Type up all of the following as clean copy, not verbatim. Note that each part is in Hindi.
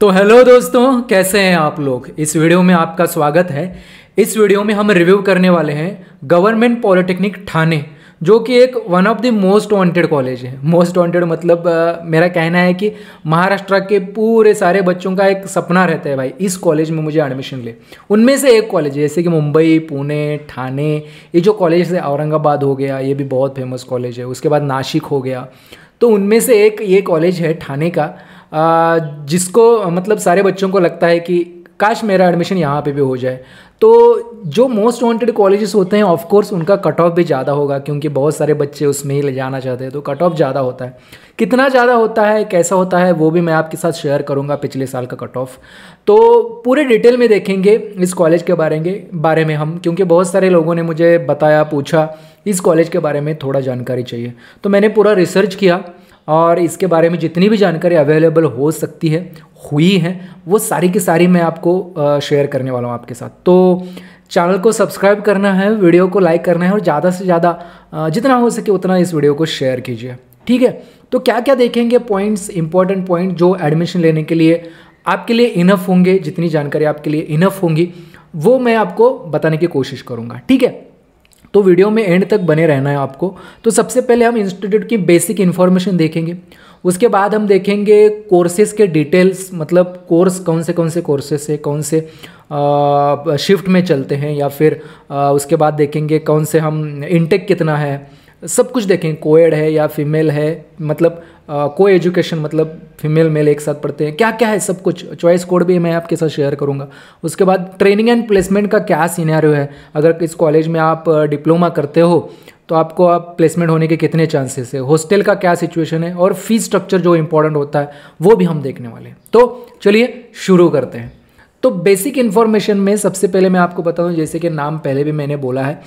तो हेलो दोस्तों, कैसे हैं आप लोग। इस वीडियो में आपका स्वागत है। इस वीडियो में हम रिव्यू करने वाले हैं गवर्नमेंट पॉलिटेक्निक ठाणे, जो कि एक one of the most wanted college है। मोस्ट वांटेड मतलब मेरा कहना है कि महाराष्ट्र के पूरे सारे बच्चों का एक सपना रहता है, भाई इस कॉलेज में मुझे एडमिशन ले। उनमें से एक कॉलेज है, जैसे कि मुंबई, पुणे, ठाणे, ये जो कॉलेज है, औरंगाबाद हो गया, ये भी बहुत फेमस कॉलेज है। उसके बाद नासिक हो गया। तो उनमें से एक ये कॉलेज है ठाणे का, जिसको मतलब सारे बच्चों को लगता है कि काश मेरा एडमिशन यहाँ पे भी हो जाए। तो जो मोस्ट वांटेड कॉलेजेस होते हैं, ऑफ कोर्स उनका कट ऑफ भी ज़्यादा होगा, क्योंकि बहुत सारे बच्चे उसमें ही ले जाना चाहते हैं, तो कट ऑफ ज़्यादा होता है। कितना ज़्यादा होता है, कैसा होता है, वो भी मैं आपके साथ शेयर करूँगा, पिछले साल का कट ऑफ। तो पूरे डिटेल में देखेंगे इस कॉलेज के बारे में हम, क्योंकि बहुत सारे लोगों ने मुझे बताया, पूछा इस कॉलेज के बारे में थोड़ा जानकारी चाहिए। तो मैंने पूरा रिसर्च किया और इसके बारे में जितनी भी जानकारी अवेलेबल हो सकती है, हुई है, वो सारी की सारी मैं आपको शेयर करने वाला हूँ आपके साथ। तो चैनल को सब्सक्राइब करना है, वीडियो को लाइक करना है और ज़्यादा से ज़्यादा जितना हो सके उतना इस वीडियो को शेयर कीजिए, ठीक है। तो क्या क्या देखेंगे पॉइंट्स, इंपॉर्टेंट पॉइंट जो एडमिशन लेने के लिए आपके लिए इनफ होंगे, जितनी जानकारी आपके लिए इनफ होंगी वो मैं आपको बताने की कोशिश करूँगा, ठीक है। तो वीडियो में एंड तक बने रहना है आपको। तो सबसे पहले हम इंस्टीट्यूट की बेसिक इन्फॉर्मेशन देखेंगे, उसके बाद हम देखेंगे कोर्सेज के डिटेल्स, मतलब कोर्स कौन से कोर्सेज है, कौन से शिफ्ट में चलते हैं, या फिर उसके बाद देखेंगे कौन से हम इनटेक कितना है, सब कुछ देखेंगे। कोएड है या फीमेल है, मतलब को एजुकेशन मतलब फीमेल मेल एक साथ पढ़ते हैं, क्या क्या है सब कुछ। चॉइस कोड भी मैं आपके साथ शेयर करूंगा। उसके बाद ट्रेनिंग एंड प्लेसमेंट का क्या सिनेरियो है, अगर इस कॉलेज में आप डिप्लोमा करते हो तो आपको प्लेसमेंट होने के कितने चांसेस है, हॉस्टल का क्या सिचुएशन है, और फीस स्ट्रक्चर जो इंपॉर्टेंट होता है वो भी हम देखने वाले हैं। तो चलिए शुरू करते हैं। तो बेसिक इन्फॉर्मेशन में सबसे पहले मैं आपको बताऊं, जैसे कि नाम पहले भी मैंने बोला है,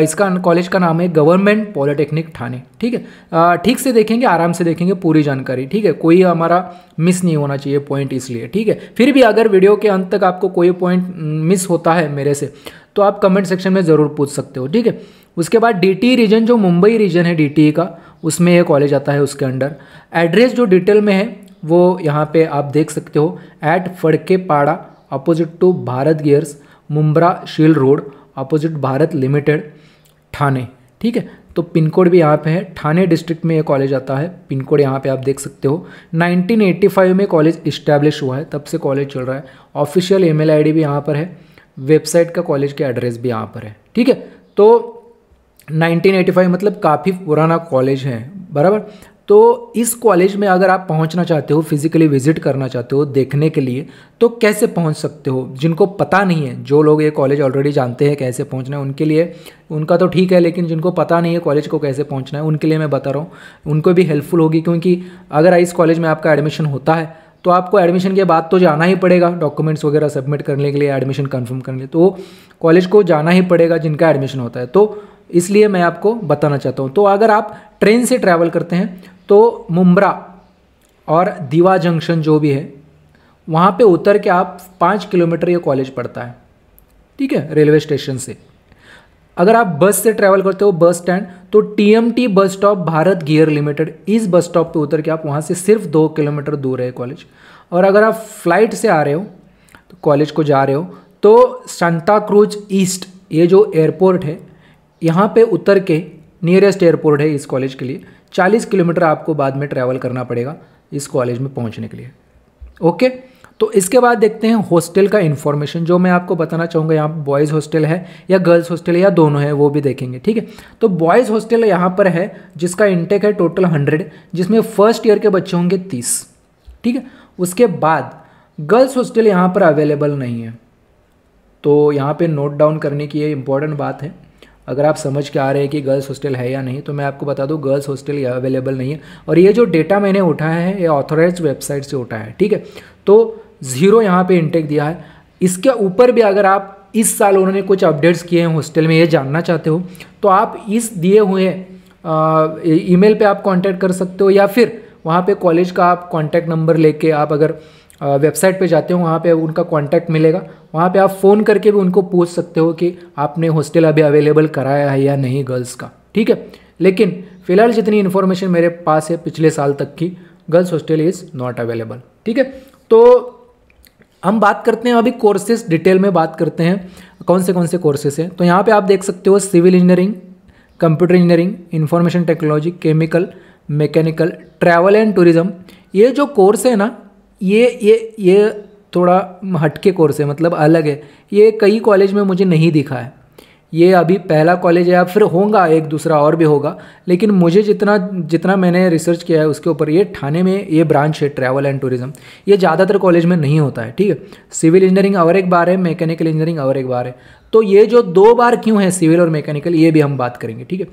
इसका कॉलेज का नाम है गवर्नमेंट पॉलिटेक्निक ठाणे, ठीक है। ठीक से देखेंगे, आराम से देखेंगे पूरी जानकारी, ठीक है। कोई हमारा मिस नहीं होना चाहिए पॉइंट, इसलिए, ठीक है। फिर भी अगर वीडियो के अंत तक आपको कोई पॉइंट मिस होता है मेरे से, तो आप कमेंट सेक्शन में ज़रूर पूछ सकते हो, ठीक है। उसके बाद DTE रीजन, जो मुंबई रीजन है DTE का, उसमें ये कॉलेज आता है। उसके अंडर एड्रेस जो डिटेल में है वो यहाँ पे आप देख सकते हो, at Phadke Pada, opposite to Bharat gears, Mumbra Shil road, opposite Bharat limited, Thane, ठीक है। तो पिन कोड भी यहाँ पे है, ठाणे डिस्ट्रिक्ट में ये कॉलेज आता है। पिन कोड यहाँ पे आप देख सकते हो। 1985 में कॉलेज इस्टेब्लिश हुआ है, तब से कॉलेज चल रहा है। ऑफिशियल ईमेल आईडी भी यहाँ पर है, वेबसाइट का कॉलेज का एड्रेस भी यहाँ पर है, ठीक है। तो 1985 मतलब काफ़ी पुराना कॉलेज है, बराबर। तो इस कॉलेज में अगर आप पहुंचना चाहते हो, फिजिकली विजिट करना चाहते हो देखने के लिए, तो कैसे पहुंच सकते हो। जिनको पता नहीं है, जो लोग ये कॉलेज ऑलरेडी जानते हैं कैसे पहुंचना है, उनके लिए उनका तो ठीक है, लेकिन जिनको पता नहीं है कॉलेज को कैसे पहुंचना है, उनके लिए मैं बता रहा हूँ, उनको भी हेल्पफुल होगी। क्योंकि अगर इस कॉलेज में आपका एडमिशन होता है तो आपको एडमिशन के बाद तो जाना ही पड़ेगा, डॉक्यूमेंट्स वगैरह सबमिट करने के लिए, एडमिशन कन्फर्म करने के लिए, तो कॉलेज को जाना ही पड़ेगा जिनका एडमिशन होता है। तो इसलिए मैं आपको बताना चाहता हूँ। तो अगर आप ट्रेन से ट्रैवल करते हैं तो मुंब्रा और दीवा जंक्शन जो भी है, वहाँ पे उतर के आप 5 किलोमीटर ये कॉलेज पड़ता है, ठीक है, रेलवे स्टेशन से। अगर आप बस से ट्रैवल करते हो, बस स्टैंड, तो TMT bus stop Bharat gear limited, इस बस स्टॉप पे उतर के आप वहाँ से सिर्फ 2 किलोमीटर दूर है कॉलेज। और अगर आप फ्लाइट से आ रहे हो, तो कॉलेज को जा रहे हो, तो सांता क्रूज ईस्ट, ये जो एयरपोर्ट है, यहाँ पे उतर के नियरेस्ट एयरपोर्ट है इस कॉलेज के लिए, 40 किलोमीटर आपको बाद में ट्रैवल करना पड़ेगा इस कॉलेज में पहुँचने के लिए, ओके। तो इसके बाद देखते हैं हॉस्टल का इन्फॉर्मेशन, जो मैं आपको बताना चाहूँगा। यहाँ पर बॉयज़ हॉस्टल है या गर्ल्स हॉस्टल है या दोनों है, वो भी देखेंगे, ठीक है। तो बॉयज़ हॉस्टल यहाँ पर है, जिसका इंटेक है टोटल 100, जिसमें फर्स्ट ईयर के बच्चे होंगे 30, ठीक है। उसके बाद गर्ल्स हॉस्टल यहाँ पर अवेलेबल नहीं है, तो यहाँ पर नोट डाउन करने की ये इंपॉर्टेंट बात है। अगर आप समझ के आ रहे हैं कि गर्ल्स हॉस्टल है या नहीं, तो मैं आपको बता दूं गर्ल्स हॉस्टल अवेलेबल नहीं है। और ये जो डेटा मैंने उठाया है ये ऑथोराइज्ड वेबसाइट से उठाया है, ठीक है। तो 0 यहाँ पे इंटेक दिया है। इसके ऊपर भी अगर आप इस साल उन्होंने कुछ अपडेट्स किए हैं हॉस्टल में, ये जानना चाहते हो, तो आप इस दिए हुए ईमेल पे आप कांटेक्ट कर सकते हो, या फिर वहाँ पे कॉलेज का आप कांटेक्ट नंबर लेके आप अगर वेबसाइट पे जाते हो, वहाँ पे उनका कांटेक्ट मिलेगा, वहाँ पे आप फ़ोन करके भी उनको पूछ सकते हो कि आपने हॉस्टल अभी अवेलेबल कराया है या नहीं गर्ल्स का, ठीक है। लेकिन फिलहाल जितनी इन्फॉर्मेशन मेरे पास है पिछले साल तक की, girls hostel is not available, ठीक है। तो हम बात करते हैं अभी कोर्सेज, डिटेल में बात करते हैं कौन से कोर्सेज हैं। तो यहाँ पे आप देख सकते हो civil engineering, computer engineering, information technology, chemical, mechanical, travel and tourism. ये जो कोर्स है ना, ये थोड़ा हटके कोर्स है, मतलब अलग है। ये कई कॉलेज में मुझे नहीं दिखा है, ये अभी पहला कॉलेज है, या फिर होगा एक दूसरा और भी होगा, लेकिन मुझे जितना मैंने रिसर्च किया है उसके ऊपर, ये ठाणे में ये ब्रांच है ट्रैवल एंड टूरिज्म। ये ज़्यादातर कॉलेज में नहीं होता है, ठीक है। सिविल इंजीनियरिंग और एक बार है, मैकेनिकल इंजीनियरिंग और एक बार है। तो ये जो 2 बार क्यों है सिविल और मैकेनिकल, ये भी हम बात करेंगे, ठीक है।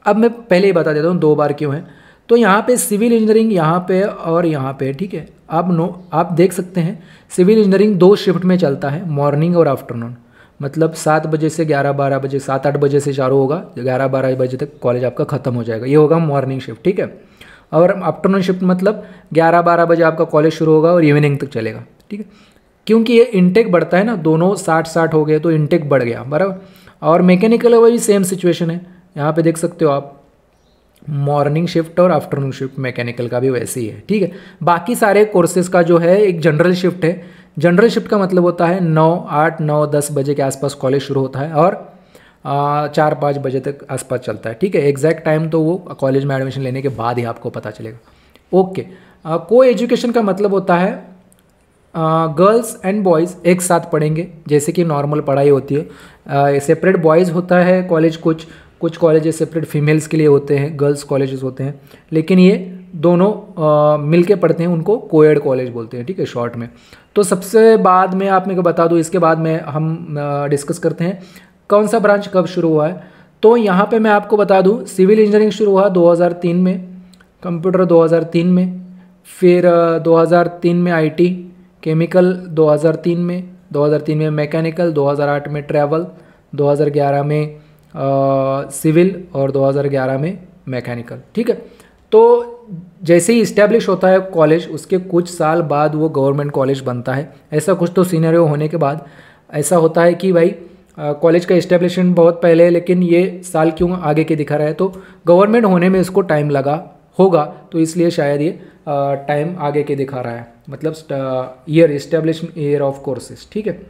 अब मैं पहले ही बता देता हूँ 2 बार क्यों है। तो यहाँ पे सिविल इंजीनियरिंग यहाँ पे और यहाँ पे, ठीक है। आप देख सकते हैं सिविल इंजीनियरिंग 2 शिफ्ट में चलता है, मॉर्निंग और आफ्टरनून। मतलब 7 बजे से 11-12 बजे, 7-8 बजे से चालू होगा, 11-12 बजे तक कॉलेज आपका ख़त्म हो जाएगा। ये होगा मॉर्निंग शिफ्ट, ठीक है। और आफ्टरनून शिफ्ट मतलब 11-12 बजे आपका कॉलेज शुरू होगा और इवनिंग तक चलेगा, ठीक है। क्योंकि ये इनटेक बढ़ता है ना, दोनों 60-60 हो गए तो इनटेक बढ़ गया, बराबर। और मैकेनिकल वही सेम सिचुएशन है, यहाँ पे देख सकते हो आप, मॉर्निंग शिफ्ट और आफ्टरनून शिफ्ट मैकेनिकल का भी वैसे ही है, ठीक है। बाकी सारे कोर्सेज का जो है एक जनरल शिफ्ट है। जनरल शिफ्ट का मतलब होता है 8-9-10 बजे के आसपास कॉलेज शुरू होता है और 4-5 बजे तक आसपास चलता है, ठीक है। एग्जैक्ट टाइम तो वो कॉलेज में एडमिशन लेने के बाद ही आपको पता चलेगा। ओके, को एजुकेशन का मतलब होता है गर्ल्स एंड बॉयज़ एक साथ पढ़ेंगे, जैसे कि नॉर्मल पढ़ाई होती है। सेपरेट बॉयज़ होता है कॉलेज, कुछ कॉलेजेस सेपरेट फीमेल्स के लिए होते हैं, गर्ल्स कॉलेजेस होते हैं, लेकिन ये दोनों मिल के पढ़ते हैं, उनको कोएड कॉलेज बोलते हैं, ठीक है, शॉर्ट में। तो सबसे बाद में आप मेरे को बता दूँ, इसके बाद में हम डिस्कस करते हैं कौन सा ब्रांच कब शुरू हुआ है। तो यहाँ पे मैं आपको बता दूँ, सिविल इंजीनियरिंग शुरू हुआ 2003 में, कंप्यूटर 2003 में, फिर 2003 में आईटी, केमिकल 2003 में मैकेनिकल, 2008 में ट्रैवल, 2011 में सिविल और 2011 में मैकेनिकल, ठीक है। तो जैसे ही इस्टेब्लिश होता है कॉलेज, उसके कुछ साल बाद वो गवर्नमेंट कॉलेज बनता है। ऐसा कुछ तो सीनियर होने के बाद ऐसा होता है कि भाई कॉलेज का इस्टेब्लिशमेंट बहुत पहले है, लेकिन ये साल क्यों आगे के दिखा रहा है, तो गवर्नमेंट होने में इसको टाइम लगा होगा, तो इसलिए शायद ये टाइम आगे के दिखा रहा है, मतलब year, establishment year of courses, ठीक है।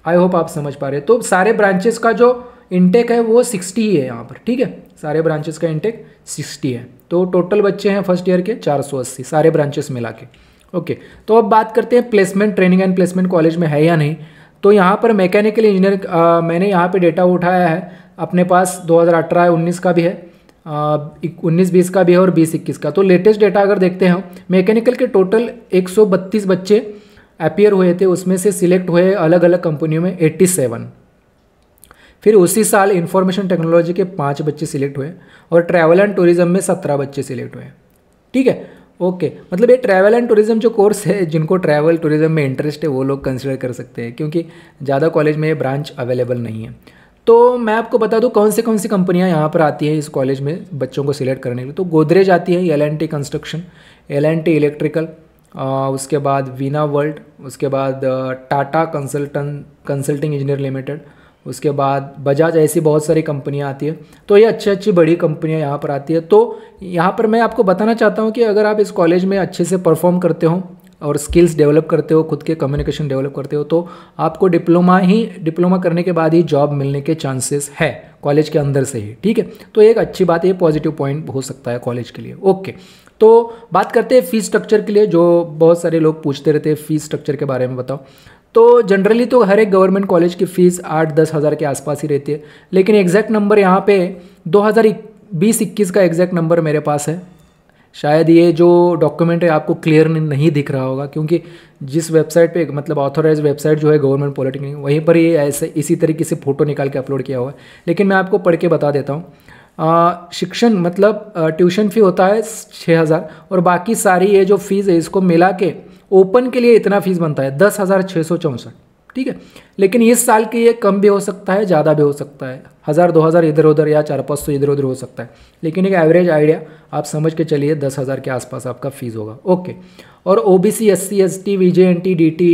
आई होप आप समझ पा रहे हैं। तो सारे ब्रांचेस का जो इंटेक है वो 60 ही है यहाँ पर, ठीक है। सारे ब्रांचेस का इंटेक 60 है। तो टोटल बच्चे हैं फर्स्ट ईयर के 480, सारे ब्रांचेस मिला के। ओके, तो अब बात करते हैं placement, training and placement college में है या नहीं। तो यहाँ पर मैकेनिकल इंजीनियर, मैंने यहाँ पे डेटा उठाया है अपने पास, 2018-19 का भी है, 19-20 का भी है और 20-21 का। तो लेटेस्ट डेटा अगर देखते हैं, मैकेनिकल के टोटल 132 बच्चे अपीयर हुए थे, उसमें से सिलेक्ट हुए अलग अलग कंपनियों में 87। फिर उसी साल इंफॉर्मेशन टेक्नोलॉजी के 5 बच्चे सिलेक्ट हुए और ट्रैवल एंड टूरिज्म में 17 बच्चे सिलेक्ट हुए, ठीक है। ओके, मतलब ये ट्रैवल एंड टूरिज्म जो कोर्स है, जिनको ट्रैवल टूरिज्म में इंटरेस्ट है वो लोग कंसिडर कर सकते हैं, क्योंकि ज़्यादा कॉलेज में ये ब्रांच अवेलेबल नहीं है। तो मैं आपको बता दूं कौन सी कंपनियां यहाँ पर आती हैं इस कॉलेज में बच्चों को सिलेक्ट करने के लिए। तो गोदरेज आती है, L&T कंस्ट्रक्शन, L&T इलेक्ट्रिकल, उसके बाद वीना वर्ल्ड, उसके बाद टाटा कंसल्टिंग इंजीनियर लिमिटेड, उसके बाद बजाज, ऐसी बहुत सारी कंपनियां आती है। तो ये अच्छी बड़ी कंपनियां यहाँ पर आती है। तो यहाँ पर मैं आपको बताना चाहता हूँ कि अगर आप इस कॉलेज में अच्छे से परफॉर्म करते हो और स्किल्स डेवलप करते हो, खुद के कम्युनिकेशन डेवलप करते हो, तो आपको डिप्लोमा करने के बाद ही जॉब मिलने के चांसेस है कॉलेज के अंदर से ही, ठीक है। तो एक अच्छी बात, ये पॉजिटिव पॉइंट हो सकता है कॉलेज के लिए। ओके, तो बात करते हैं फीस स्ट्रक्चर के लिए, जो बहुत सारे लोग पूछते रहते हैं फीस स्ट्रक्चर के बारे में बताओ। तो जनरली तो हर एक गवर्नमेंट कॉलेज की फ़ीस 8-10 हज़ार के आसपास ही रहती है, लेकिन एग्जैक्ट नंबर यहाँ पे 2020-21 का एग्जैक्ट नंबर मेरे पास है। शायद ये जो डॉक्यूमेंट है आपको क्लियर नहीं दिख रहा होगा, क्योंकि जिस वेबसाइट पे, मतलब ऑथोराइज वेबसाइट जो है गवर्नमेंट पॉलिटेक्निक, वहीं पर ये ऐसे इसी तरीके से फ़ोटो निकाल के अपलोड किया हुआ है। लेकिन मैं आपको पढ़ के बता देता हूँ। शिक्षण मतलब ट्यूशन फ़ी होता है 6,000 और बाकी सारी ये जो फीस है इसको मिला के ओपन के लिए इतना फीस बनता है 10,664, ठीक है। लेकिन इस साल के ये कम भी हो सकता है, ज़्यादा भी हो सकता है, 1,000-2,000 इधर उधर या 400-500 इधर उधर हो सकता है, लेकिन एक एवरेज आइडिया आप समझ के चलिए 10,000 के आसपास आपका फीस होगा। ओके, और OBC, SC, ST, VJNT, DT,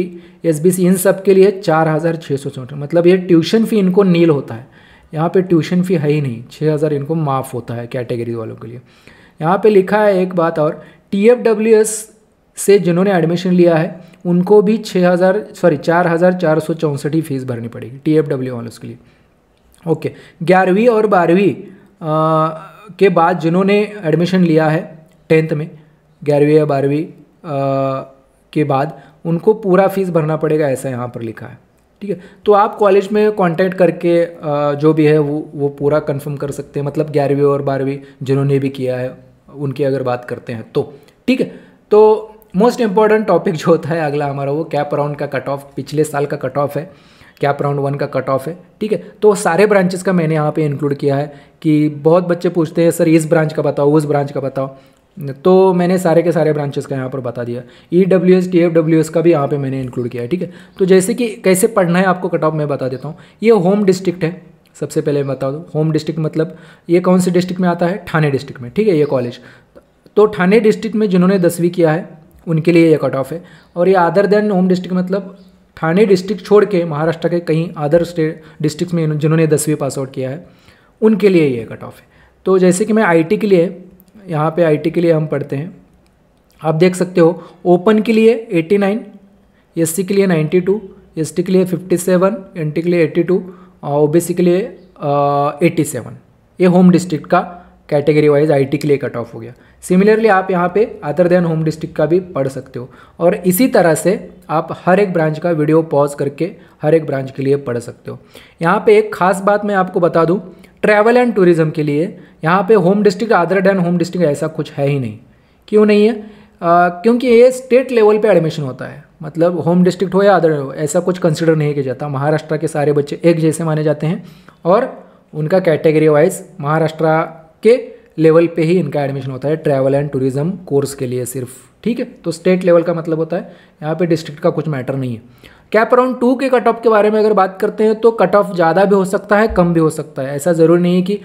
SBC, इन सब के लिए 4,664, मतलब ये ट्यूशन फ़ी इनको नील होता है। यहाँ पे ट्यूशन फ़ी है ही नहीं, 6,000 इनको माफ़ होता है कैटेगरी वालों के लिए। यहाँ पे लिखा है एक बात और, TFWS से जिन्होंने एडमिशन लिया है उनको भी 4,464 ही फीस भरनी पड़ेगी TFW वालों के लिए। ओके, 11वीं और 12वीं के बाद जिन्होंने एडमिशन लिया है 10th में, 11वीं या 12वीं के बाद उनको पूरा फीस भरना पड़ेगा, ऐसा यहाँ पर लिखा है। ठीक है, तो आप कॉलेज में कांटेक्ट करके जो भी है वो पूरा कंफर्म कर सकते हैं, मतलब 11वीं और 12वीं जिन्होंने भी किया है उनकी अगर बात करते हैं तो। ठीक है, तो मोस्ट इंपॉर्टेंट टॉपिक जो होता है अगला हमारा वो कैप राउंड का कट ऑफ, पिछले साल का कट ऑफ है, कैप राउंड 1 का कट ऑफ है। ठीक है, तो सारे ब्रांचेस का मैंने यहाँ पे इंक्लूड किया है कि बहुत बच्चे पूछते हैं सर इस ब्रांच का बताओ, उस ब्रांच का बताओ, तो मैंने सारे के सारे ब्रांचेस का यहाँ पर बता दिया। EWS TFWS का भी यहाँ पे मैंने इंक्लूड किया है। ठीक है, तो जैसे कि कैसे पढ़ना है आपको कट ऑफ मैं बता देता हूँ। ये होम डिस्ट्रिक्ट है, सबसे पहले मैं बता दूँ होम डिस्ट्रिक्ट मतलब ये कौन से डिस्ट्रिक्ट में आता है, ठाणे डिस्ट्रिक्ट में। ठीक है, ये कॉलेज तो ठाणे डिस्ट्रिक्ट में जिन्होंने 10वीं किया है उनके लिए ये कट ऑफ है। और ये अदर देन होम डिस्ट्रिक्ट मतलब ठाणे डिस्ट्रिक्ट छोड़ के महाराष्ट्र के कहीं अदर स्टेट डिस्ट्रिक्ट में जिन्होंने 10वीं पास आउट किया है उनके लिए ये कट ऑफ है। तो जैसे कि मैं IT के लिए, यहाँ पे IT के लिए हम पढ़ते हैं, आप देख सकते हो ओपन के लिए 89, SC के लिए 92, ST के लिए 57, NT के लिए 82 और OBC के लिए 87। ये होम डिस्ट्रिक्ट का कैटेगरी वाइज IT के लिए कट ऑफ हो गया। सिमिलरली आप यहाँ पे अदर देन होम डिस्ट्रिक्ट का भी पढ़ सकते हो और इसी तरह से आप हर एक ब्रांच का वीडियो पॉज करके हर एक ब्रांच के लिए पढ़ सकते हो। यहाँ पे एक खास बात मैं आपको बता दूँ, ट्रैवल एंड टूरिज्म के लिए यहाँ पे home district other than home district ऐसा कुछ है ही नहीं। क्यों नहीं है? क्योंकि ये स्टेट लेवल पे एडमिशन होता है, मतलब होम डिस्ट्रिक्ट हो या अदर हो ऐसा कुछ कंसिडर नहीं किया जाता। महाराष्ट्र के सारे बच्चे एक जैसे माने जाते हैं और उनका कैटेगरी वाइज महाराष्ट्र के लेवल पे ही इनका एडमिशन होता है ट्रैवल एंड टूरिज्म कोर्स के लिए सिर्फ। ठीक है, तो स्टेट लेवल का मतलब होता है, यहाँ पे डिस्ट्रिक्ट का कुछ मैटर नहीं है। कैप राउंड 2 के कट ऑफ के बारे में अगर बात करते हैं तो कट ऑफ ज़्यादा भी हो सकता है, कम भी हो सकता है। ऐसा ज़रूरी नहीं है कि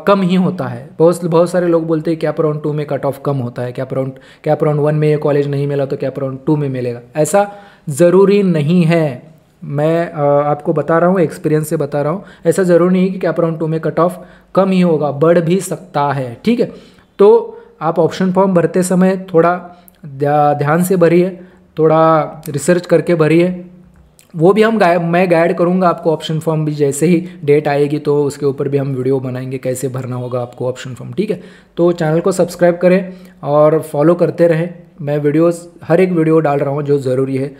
कम ही होता है। बहुत सारे लोग बोलते हैं कैप राउंड 2 में कट ऑफ कम होता है, कैप राउंड 1 में ये कॉलेज नहीं मिला तो कैप राउंड 2 में मिलेगा, ऐसा ज़रूरी नहीं है। मैं आपको बता रहा हूँ, एक्सपीरियंस से बता रहा हूँ, ऐसा ज़रूरी नहीं है कि कैप राउंड 2 में कट ऑफ कम ही होगा, बढ़ भी सकता है। ठीक है, तो आप ऑप्शन फॉर्म भरते समय थोड़ा ध्यान से भरिए, थोड़ा रिसर्च करके भरिए। वो भी मैं गाइड करूँगा आपको ऑप्शन फॉर्म भी, जैसे ही डेट आएगी तो उसके ऊपर भी हम वीडियो बनाएंगे कैसे भरना होगा आपको ऑप्शन फॉर्म। ठीक है, तो चैनल को सब्सक्राइब करें और फॉलो करते रहें। मैं हर एक वीडियो डाल रहा हूँ जो ज़रूरी है,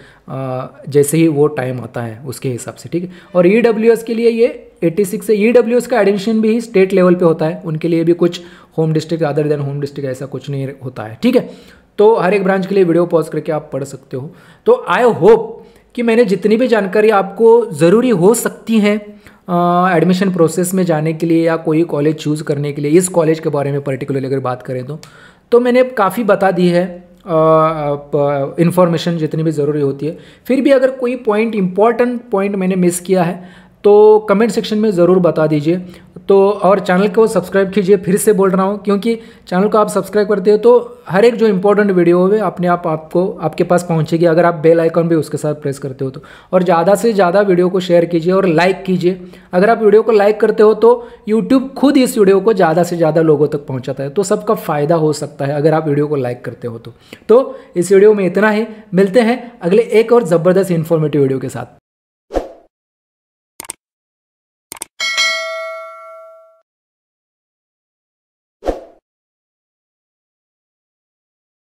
जैसे ही वो टाइम आता है उसके हिसाब से। ठीक है, और EWS के लिए ये 86 है। EWS का एडमिशन भी स्टेट लेवल पे होता है, उनके लिए भी कुछ home district other than home district ऐसा कुछ नहीं होता है। ठीक है, तो हर एक ब्रांच के लिए वीडियो पॉज करके आप पढ़ सकते हो। तो आई होप कि मैंने जितनी भी जानकारी आपको ज़रूरी हो सकती हैं एडमिशन प्रोसेस में जाने के लिए या कोई कॉलेज चूज़ करने के लिए, इस कॉलेज के बारे में पर्टिकुलरली अगर बात करें तो मैंने काफ़ी बता दी है इन्फॉर्मेशन जितनी भी ज़रूरी होती है। फिर भी अगर कोई इम्पॉर्टेंट पॉइंट मैंने मिस किया है तो कमेंट सेक्शन में ज़रूर बता दीजिए। तो और चैनल को सब्सक्राइब कीजिए, फिर से बोल रहा हूँ, क्योंकि चैनल को आप सब्सक्राइब करते हो तो हर एक जो इंपॉर्टेंट वीडियो है अपने आप आपके पास पहुँचेगी, अगर आप बेल आइकन भी उसके साथ प्रेस करते हो तो। और ज़्यादा से ज़्यादा वीडियो को शेयर कीजिए और लाइक कीजिए। अगर आप वीडियो को लाइक करते हो तो यूट्यूब खुद इस वीडियो को ज़्यादा से ज़्यादा लोगों तक पहुँचाता है, तो सबका फ़ायदा हो सकता है अगर आप वीडियो को लाइक करते हो तो। इस वीडियो में इतना ही, मिलते हैं अगले एक और ज़बरदस्त इन्फॉर्मेटिव वीडियो के साथ।